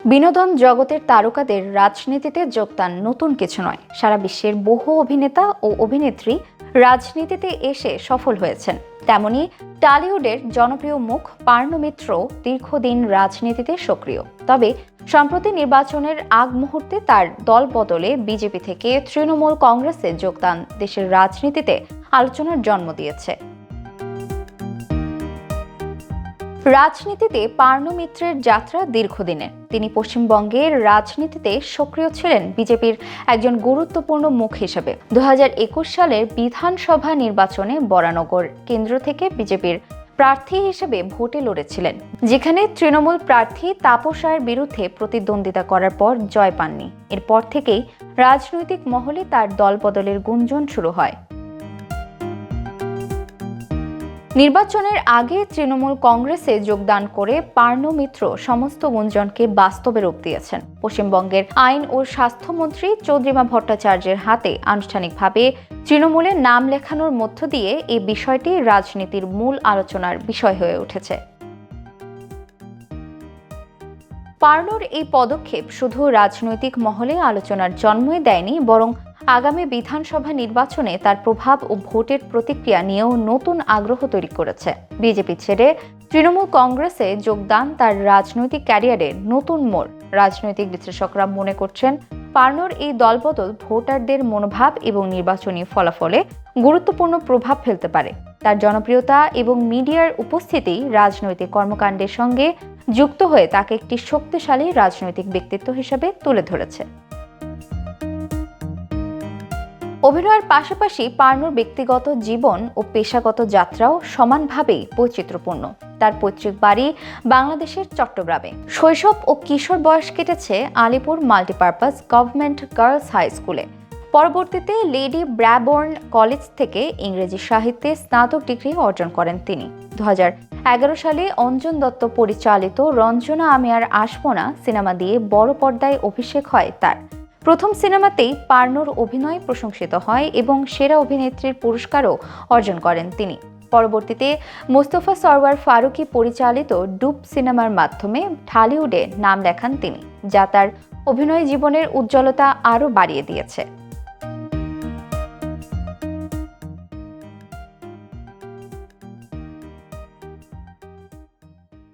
বিনোদন জগতের তারকাদের রাজনীতিতে যোগদান নতুন কিছু নয়। সারা বিশ্বের বহু অভিনেতা ও অভিনেত্রী রাজনীতিতে এসে সফল হয়েছেন। তেমনি টলিউডের জনপ্রিয় মুখ পার্নো মিত্র দীর্ঘদিন রাজনীতিতে সক্রিয়। তবে সম্প্রতি নির্বাচনের আগ মুহূর্তে তার দল বদলে বিজেপি থেকে তৃণমূল কংগ্রেসে যোগদান দেশের রাজনীতিতে আলোচনার জন্ম দিয়েছে। রাজনীতিতে পার্নো মিত্রের যাত্রা দীর্ঘদিনের। তিনি পশ্চিমবঙ্গের রাজনীতিতে সক্রিয় ছিলেন বিজেপির একজন গুরুত্বপূর্ণ মুখ হিসেবে। 2021 সালের বিধানসভা নির্বাচনে বরানগর কেন্দ্র থেকে বিজেপির প্রার্থী হিসেবে ভোটে লড়েছিলেন, যেখানে তৃণমূল প্রার্থী তাপস রায়ের বিরুদ্ধে প্রতিদ্বন্দ্বিতা করার পর জয় পাননি। এরপর থেকেই রাজনৈতিক মহলে তার দলবদলের গুঞ্জন শুরু হয়। নির্বাচনের আগে তৃণমূল কংগ্রেসে যোগদান করে পার্নো মিত্র সমস্ত গুঞ্জনকে বাস্তবে রূপ দিয়েছেন। পশ্চিমবঙ্গের আইন ও স্বাস্থ্যমন্ত্রী চৌধুরীমা ভট্টাচার্যের হাতে আনুষ্ঠানিকভাবে তৃণমূলের নাম লেখানোর মধ্য দিয়ে এই বিষয়টি রাজনীতির মূল আলোচনার বিষয় হয়ে উঠেছে। পার্নোর এই পদক্ষেপ শুধু রাজনৈতিক মহলে আলোচনার জন্মই দেয়নি, বরং আগামী বিধানসভা নির্বাচনে তার প্রভাব ও ভোটের প্রতিক্রিয়া নিয়েও নতুন আগ্রহ তৈরি করেছে। বিজেপি ছেড়ে তৃণমূল কংগ্রেসে যোগদান তার রাজনৈতিক ক্যারিয়ারের নতুন মোড়। রাজনৈতিক বিশ্লেষকরা মনে করছেন, পার্নোর এই দলবদল ভোটারদের মনোভাব এবং নির্বাচনী ফলাফলে গুরুত্বপূর্ণ প্রভাব ফেলতে পারে। তার জনপ্রিয়তা এবং মিডিয়ার উপস্থিতি রাজনৈতিক কর্মকাণ্ডের সঙ্গে যুক্ত হয়ে তাকে একটি শক্তিশালী রাজনৈতিক ব্যক্তিত্ব হিসেবে তুলে ধরেছে। অভিনয়ের পাশাপাশি পার্নোর ব্যক্তিগত জীবন ও পেশাগত যাত্রাও সমানভাবেই বৈচিত্র্যপূর্ণ। তার পৈতৃক বাড়ি বাংলাদেশের চট্টগ্রামে। শৈশব ও কিশোর বয়স কেটেছে Alipore multipurpose government girls high স্কুলে। পরবর্তীতে লেডি ব্র্যাবোর্ন কলেজ থেকে ইংরেজি সাহিত্যে স্নাতক ডিগ্রি অর্জন করেন তিনি। 2011 সালে অঞ্জন দত্ত পরিচালিত রঞ্জনা আমি আর আসবো না সিনেমা দিয়ে বড় পর্দায় অভিষেক হয় তার। প্রথম সিনেমাতেই পার্নোর অভিনয় প্রশংসিত হয় এবং সেরা অভিনেত্রীর পুরস্কারও অর্জন করেন তিনি। পরবর্তীতে মোস্তফা সরওয়ার ফারুকী পরিচালিত ডুব সিনেমার মাধ্যমে ঢালিউডে নাম লেখান তিনি, যা তার অভিনয় জীবনের উজ্জ্বলতা আরও বাড়িয়ে দিয়েছে।